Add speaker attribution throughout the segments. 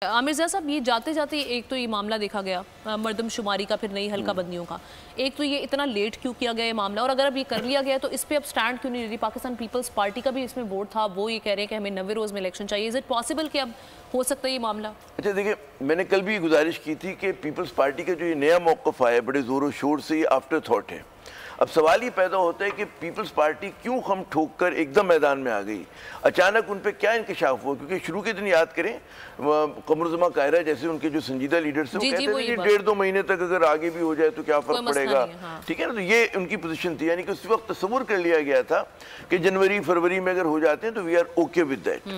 Speaker 1: مرزا صاحب یہ جاتے جاتے ایک تو یہ معاملہ دیکھا گیا مردم شماری کا، پھر نئی حلقہ بندیوں کا، ایک تو یہ اتنا لیٹ کیوں کیا گیا یہ معاملہ، اور اگر اب یہ کر لیا گیا تو اس پہ اب سٹینڈ کیوں نہیں لے رہی پاکستان پیپلز پارٹی کا بھی اس میں ووٹ تھا، وہ یہ کہہ رہے ہیں کہ ہمیں 90 روز میں الیکشن چاہیے. از اٹ پاسبل کہ اب ہو سکتا ہے یہ معاملہ؟
Speaker 2: اچھا دیکھیں، میں نے کل بھی گزارش کی تھی کہ پیپلز پارٹی کا جو یہ نیا موقف آیا بڑے زور و شور سے، یہ آفٹر تھاٹ ہے. اب سوال یہ پیدا ہوتا ہے کہ پیپلز پارٹی کیوں ہم ٹھوک کر ایک دم میدان میں آ گئی، اچانک ان پہ کیا انکشاف ہوا؟ کیونکہ شروع کے دن یاد کریں قمر زمان قاہرہ جیسے ان کے جو سنجیدہ لیڈرز ہیں وہ کہتے تھے کہ 1.5-2 مہینے تک اگر آگے بھی ہو جائے تو کیا فرق پڑے گا، ٹھیک ہے نا. تو یہ ان کی پوزیشن تھی، یعنی کہ اس وقت تصور کر لیا گیا تھا کہ جنوری فروری میں اگر ہو جاتے ہیں تو we are okay with that.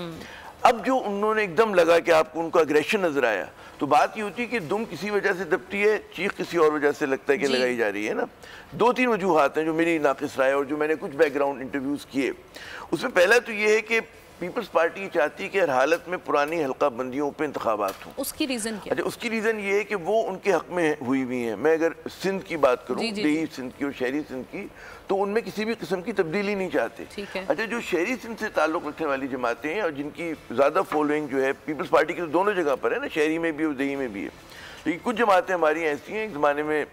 Speaker 2: اب جو انہوں نے ایک دم لگا کہ آپ کو ان کا اگریشن نظر آیا، تو بات یہ ہوتی ہے کہ دم کسی وجہ سے دبتی ہے، چیخ کسی اور وجہ سے لگتا ہے کہ لگائی جا رہی ہے نا. 2-3 وجوہات ہیں جو میری ناقص رائے اور جو میں نے کچھ بیک گراؤنڈ انٹرویوز کیے. اس میں پہلا تو یہ ہے کہ پیپلز پارٹی چاہتی ہے کہ ہر حالت میں پرانی حلقہ بندیوں پہ انتخابات ہوں.
Speaker 1: اس کی ریزن کیا؟
Speaker 2: اچھا، اس کی ریزن یہ ہے کہ وہ ان کے حق میں ہوئی ہوئی ہیں. میں اگر سندھ کی بات کروں، دیہی سندھ کی اور شہری سندھ کی، تو ان میں کسی بھی قسم کی تبدیلی نہیں چاہتے. اچھا، جو شہری سندھ سے تعلق رکھنے والی جماعتیں ہیں اور جن کی زیادہ فالوئنگ جو ہے پیپلز پارٹی کی، تو دونوں جگہ پر ہے نا، شہری میں بھی اور دیہی میں بھی ہے. لیکن کچھ جماعتیں ہماری ایسی ہیں، ایک زمانے میں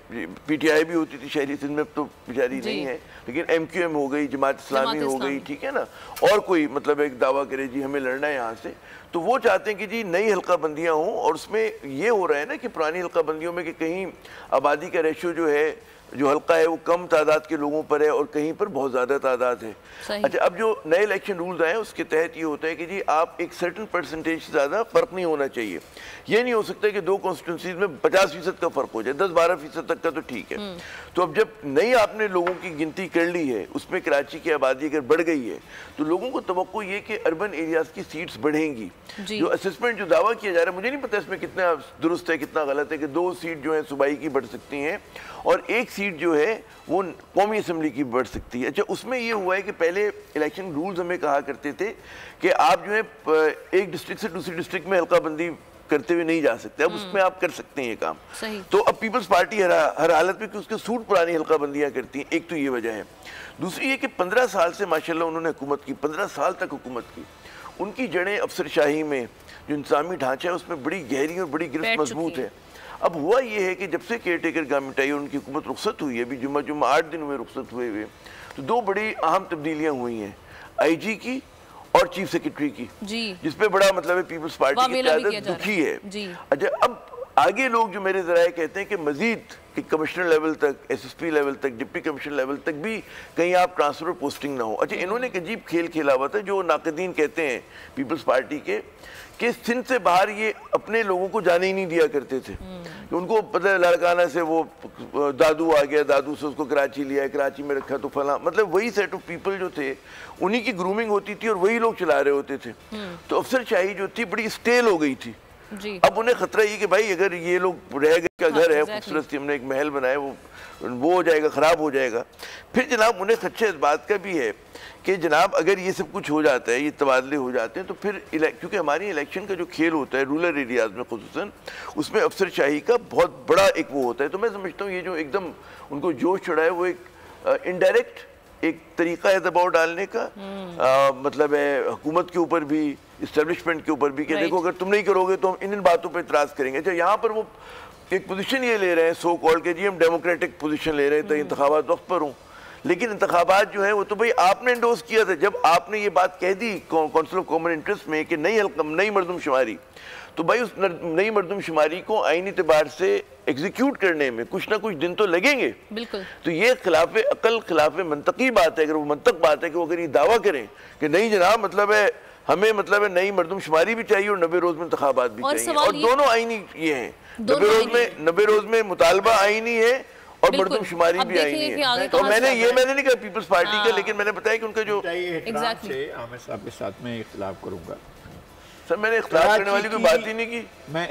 Speaker 2: پی ٹی آئی بھی ہوتی تھی شہری سندھ میں، اب تو بیچاری نہیں ہے، لیکن ایم کیو ایم ہو گئی، جماعت اسلامی ہو گئی، ٹھیک ہے نا. اور کوئی مطلب ایک دعویٰ کرے جی ہمیں لڑنا ہے یہاں سے، تو وہ چاہتے ہیں کہ جی نئی حلقہ بندیاں ہوں. اور اس میں یہ ہو رہا ہے نا کہ پرانی حلقہ بندیوں میں کہ کہیں آبادی کا ریشو جو ہے، جو حلقہ ہے وہ کم تعداد کے لوگوں پر ہے اور کہیں پر بہت زیادہ تعداد ہے. اچھا، اب جو نئے الیکشن رولز آئے ہیں اس کے تحت یہ ہوتا ہے کہ جی آپ ایک سرٹن پرسنٹیج سے زیادہ فرق نہیں ہونا چاہیے. یہ نہیں ہو سکتا کہ 2 کانسٹیٹوئنسیز میں 50% کا فرق ہو جائے، 10-12% تک کا تو ٹھیک ہے. تو اب جب نئی آپ نے لوگوں کی گنتی کر لی ہے، اس میں کراچی کی آبادی اگر بڑھ گئی ہے، تو لوگوں کو توقع یہ کہ اربن ایریاز کی سیٹس بڑھیں گی. جو اسسمنٹ جو دعویٰ کیا جا رہا ہے، مجھے نہیں پتا اس میں کتنا درست ہے کتنا غلط ہے، کہ 2 سیٹ جو ہیں صوبائی کی بڑھ سکتی ہیں اور 1 سیٹ جو ہے وہ قومی اسمبلی کی بڑھ سکتی ہے. اچھا، اس میں یہ ہوا ہے کہ پہلے الیکشن رولز ہمیں کہا کرتے تھے کہ آپ جو ہے ایک ڈسٹرکٹ سے دوسری ڈسٹرکٹ میں حلقہ بندی کرتے ہوئے نہیں جا سکتے. اب اس میں آپ کر سکتے ہیں یہ کام. تو اب پیپلز پارٹی ہر حالت میں کہ اس کے سوٹ پرانی حلقہ بندیاں کرتی ہیں. ایک تو یہ وجہ ہے. دوسری یہ کہ 15 سال سے ماشاءاللہ انہوں نے حکومت کی، 15 سال تک حکومت کی. ان کی جڑیں افسر شاہی میں جو انتظامی ڈھانچہ ہے اس میں بڑی گہری اور بڑی گرفت مضبوط ہے. اب ہوا یہ ہے کہ جب سے کیئر ٹیکر گورنمنٹ آئی اور ان کی حکومت رخصت ہوئی ہے، ابھی جمعہ 8 دن ہوئے رخصت ہوئے، تو 2 بڑی اہم تبدیلیاں ہوئی ہیں، آئی جی کی اور چیف سیکرٹری کی، جس پہ بڑا مطلب ہے پیپلز پارٹی کی قیادت دکھی ہے. اچھا، اب آگے لوگ جو میرے ذرائع کہتے ہیں کہ مزید کہ کمشنر لیول تک، ایس ایس پی لیول تک، ڈپٹی کمشنر لیول تک بھی کہیں آپ ٹرانسفر پوسٹنگ نہ ہو. اچھا، انہوں نے ایک عجیب کھیل کھیلا ہوا تھا جو ناقدین کہتے ہیں پیپلز پارٹی کے، کہ سندھ سے باہر یہ اپنے لوگوں کو جانے ہی نہیں دیا کرتے تھے. کہ ان کو پتہ ہے لڑکانہ سے وہ دادو آ گیا، دادو سے اس کو کراچی لیا، کراچی میں رکھا تو فلاں، مطلب وہی سیٹ آف پیپل جو تھے انہی کی گرومنگ ہوتی تھی اور وہی لوگ چلا رہے ہوتے تھے. تو افسر شاہی جو تھی بڑی اسٹیل ہو گئی تھی. اب انہیں خطرہ یہ کہ بھائی اگر یہ لوگ رہ گئے کا گھر ہے خوبصورت سی، ہم نے ایک محل بنایا، وہ ہو جائے گا، خراب ہو جائے گا. پھر جناب انہیں خدشہ اس بات کا بھی ہے کہ جناب اگر یہ سب کچھ ہو جاتا ہے، یہ تبادلے ہو جاتے ہیں، تو پھر کیونکہ ہماری الیکشن کا جو کھیل ہوتا ہے رورل ایریاز میں خصوصاً، اس میں افسر شاہی کا بہت بڑا ایک وہ ہوتا ہے. تو میں سمجھتا ہوں یہ جو ایک دم ان کو جوش چڑھا ہے، وہ ایک انڈائریکٹ ایک طریقہ ہے دباؤ ڈالنے کا، مطلب ہے حکومت کے اوپر بھی، اسٹیبلشمنٹ کے اوپر بھی، کہ دیکھو اگر تم نہیں کرو گے تو ہم ان باتوں پہ اعتراض کریں گے. اچھا، یہاں پر وہ ایک پوزیشن یہ لے رہے ہیں سو کال کہ جی ہم ڈیموکریٹک پوزیشن لے رہے ہیں تو انتخابات وقت پر ہوں. لیکن انتخابات جو ہیں وہ تو بھئی آپ نے انڈوز کیا تھا. جب آپ نے یہ بات کہہ دی کونسل آف کامن انٹرسٹ میں کہ نئی مردم شماری، تو بھائی اس نئی مردم شماری کو آئینی اعتبار سے ایگزیکیوٹ کرنے میں کچھ نہ کچھ دن تو لگیں گے. تو یہ خلاف عقل، خلاف منطقی بات ہے. اگر وہ منطق بات ہے کہ وہ اگر یہ دعویٰ کریں کہ نہیں جناب مطلب ہے ہمیں مطلب ہے نئی مردم شماری بھی چاہیے اور 90 روز میں انتخابات بھی چاہیے، اور دونوں آئینی یہ ہیں. 90 روز میں مطالبہ آئینی ہے اور مردم شماری بھی آئینی ہے. تو میں نے نہیں کہا پیپلز پارٹی کا، لیکن میں نے بتایا کہ ان کا جو
Speaker 3: احترام سے عامر صاحب کے ساتھ میں اختلاف کروں گا.
Speaker 2: سر میں نے اختلاف کرنے والی کوئی بات ہی نہیں کی، میں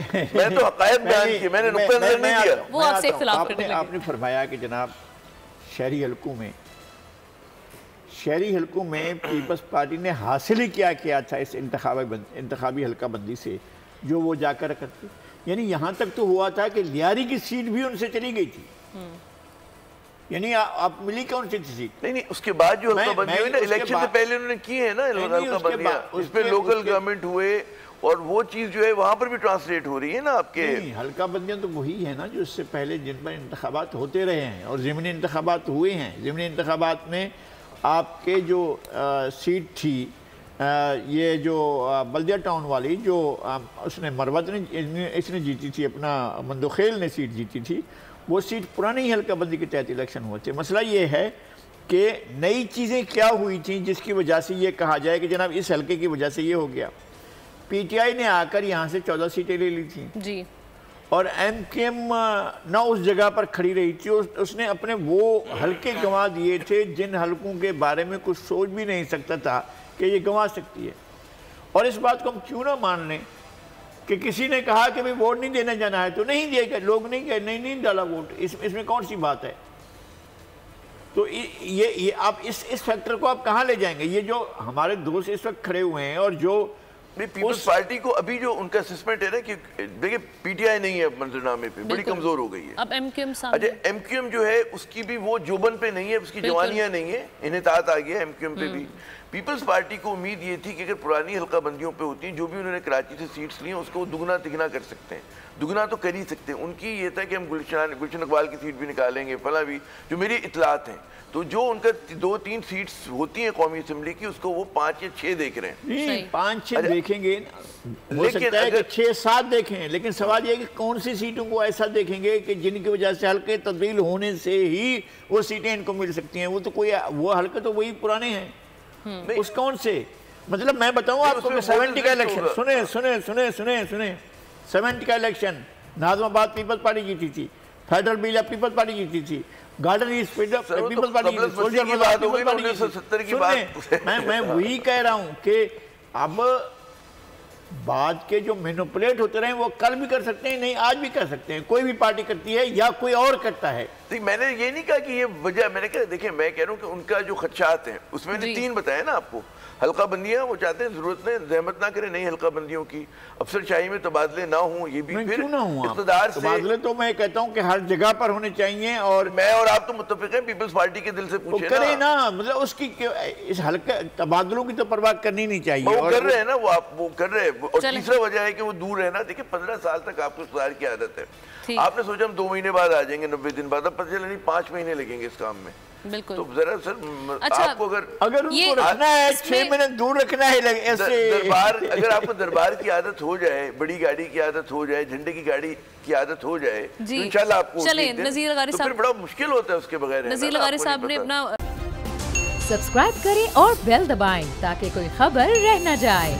Speaker 2: تو حقائق بیان کی، میں نے نقطہ نظر نہیں دیا.
Speaker 1: وہ آپ سے اختلاف کرنے لگے.
Speaker 3: آپ نے فرمایا کہ جناب شہری حلقوں میں پیپلز پارٹی نے حاصل ہی کیا تھا اس انتخابی حلقہ بندی سے جو وہ جا کر کرتی. یعنی یہاں تک تو ہوا تھا کہ لیاری کی سیٹ بھی ان سے چلی گئی تھی. یعنی آپ ملی کون سی سیٹ؟
Speaker 2: نہیں، اس کے بعد جو حلقہ بندی ہوئی نا، الیکشن سے پہلے انہوں نے کی ہے نا حلقہ بندیاں، اس پہ لوکل گورنمنٹ ہوئے، اور وہ چیز جو ہے وہاں پر بھی ٹرانسلیٹ ہو رہی ہے نا آپ کے.
Speaker 3: حلقہ بندیاں تو وہی ہے نا جو اس سے پہلے جن پر انتخابات ہوتے رہے ہیں اور ضمنی انتخابات ہوئے ہیں. ضمنی انتخابات میں آپ کے جو سیٹ تھی یہ جو بلدیہ ٹاؤن والی جو اس نے مروت نے اس نے جیتی تھی، اپنا مندوخیل نے سیٹ جیتی تھی، وہ سیٹ پرانی حلقہ بندی کے تحت الیکشن ہوئے تھے. مسئلہ یہ ہے کہ نئی چیزیں کیا ہوئی تھیں جس کی وجہ سے یہ کہا جائے کہ جناب اس حلقے کی وجہ سے یہ ہو گیا. پی ٹی آئی نے آ کر یہاں سے 14 سیٹیں لے لی تھیں
Speaker 1: جی، اور
Speaker 3: ایم کیو ایم نہ اس جگہ پر کھڑی رہی تھی. اس نے اپنے وہ حلقے گنوا دیے تھے جن حلقوں کے بارے میں کچھ سوچ بھی نہیں سکتا تھا کہ یہ گنوا سکتی ہے. اور اس بات کو ہم کیوں نہ مان لیں کہ کسی نے کہا کہ بھئی ووٹ نہیں دینا جانا ہے تو نہیں دے گا، لوگ نہیں ڈالا ووٹ. اس میں کون سی بات ہے؟ تو یہ آپ اس فیکٹر کو آپ کہاں لے جائیں گے؟ یہ جو ہمارے دوست اس وقت کھڑے ہوئے ہیں اور جو
Speaker 2: پیپلز پارٹی کو ابھی جو ان کا اسسمنٹ ہے نا کہ دیکھیں پی ٹی آئی نہیں ہے منظرنامے پہ، بڑی کمزور ہو گئی ہے.
Speaker 1: اب ایم کیو ایم سامنے،
Speaker 2: اچھا ایم کیو ایم جو ہے اس کی بھی وہ جوبن پہ نہیں ہے، اس کی جوانیاں نہیں ہے، انحطاط آ گیا ایم کیو ایم پہ بھی. پیپلز پارٹی کو امید یہ تھی کہ اگر پرانی حلقہ بندیوں پہ ہوتی ہیں جو بھی انہوں نے کراچی سے سیٹس لی ہیں اس کو دگنا تگنا کر سکتے ہیں. دگنا تو کر ہی سکتے ہیں. ان کی یہ تھا کہ ہم گلشن اقبال کی سیٹ بھی نکالیں گے، فلاں بھی، جو میری اطلاعات ہیں. تو جو ان کا 2-3 سیٹس ہوتی ہیں قومی اسمبلی کی اس کو وہ 5 یا 6 دیکھ رہے ہیں.
Speaker 3: نہیں 5-6 دیکھیں گے، ہو سکتا ہے کہ 6-7 دیکھیں، لیکن سوال یہ ہے کہ کون سی سیٹوں کو ایسا دیکھیں گے کہ جن کی وجہ سے حلقے تبدیل ہونے سے ہی وہ سیٹیں ان کو مل سکتی ہیں. وہ حلقے تو وہی پرانے ہیں. اس کون سے مطلب میں بتاؤں آپ کو کہ 70 کا الیکشن سنیں 70 کا الیکشن ناظم آباد پیپلز پارٹی جیتی تھی، فیڈرل بیلا پیپلز پارٹی جیتی تھی، گارڈن ایسٹ پیپلز پارٹی جیتی تھی، سولجر کی بات ہو گئی 1970 کی بات. میں وہی کہہ رہا ہوں کہ اب بعد کے جو مینوپولیٹ ہوتے رہے وہ کل بھی کر سکتے ہیں، نہیں آج بھی کر سکتے ہیں. کوئی بھی پارٹی کرتی ہے یا کوئی اور کرتا ہے.
Speaker 2: میں نے یہ نہیں کہا کہ یہ وجہ، میں نے کہا دیکھیں میں کہہ رہا ہوں کہ ان کا جو خدشات ہیں اس میں نے 3 بتایا نا آپ کو. حلقہ بندیاں وہ چاہتے ہیں ضرورت نہیں، زحمت نہ کریں نئی حلقہ بندیوں کی، افسر شاہی میں تبادلے نہ ہوں. یہ بھی پھر اقتدار سے
Speaker 3: تبادلے تو میں کہتا ہوں کہ ہر جگہ پر ہونے چاہیے. اور
Speaker 2: میں اور آپ تو متفق ہیں، پیپلز پارٹی کے دل سے پوچھیں
Speaker 3: کریں نا، مطلب اس کی اس حلقہ تبادلوں کی تو پرواہ کرنی نہیں چاہیے.
Speaker 2: وہ کر رہے ہیں نا، وہ کر رہے ہیں. اور تیسرا وجہ ہے کہ وہ دور ہے نا. دیکھیں 15 سال تک آپ کو اقتدار کی عادت ہے. آپ نے سوچا ہم 2 مہینے بعد آ جائیں گے، 90 دن بعد، اب پتہ چلا نہیں 5 مہینے لگیں گے اس کام میں.
Speaker 1: بالکل.
Speaker 2: تو ذرا سر آپ کو
Speaker 3: اگر ان کو رکھنا ہے 6 مہینے دور رکھنا ہے ایسے
Speaker 2: دربار، اگر آپ کو دربار کی عادت ہو جائے، بڑی گاڑی کی عادت ہو جائے، جھنڈے کی گاڑی کی عادت ہو جائے تو انشاءاللہ آپ کو
Speaker 1: چلیں نذیر لغاری صاحب،
Speaker 2: تو پھر بڑا مشکل ہوتا ہے اس کے بغیر.
Speaker 1: نذیر لغاری صاحب نے اپنا
Speaker 4: سبسکرائب کریں اور بیل دبائیں تاکہ کوئی خبر رہ نہ جائے.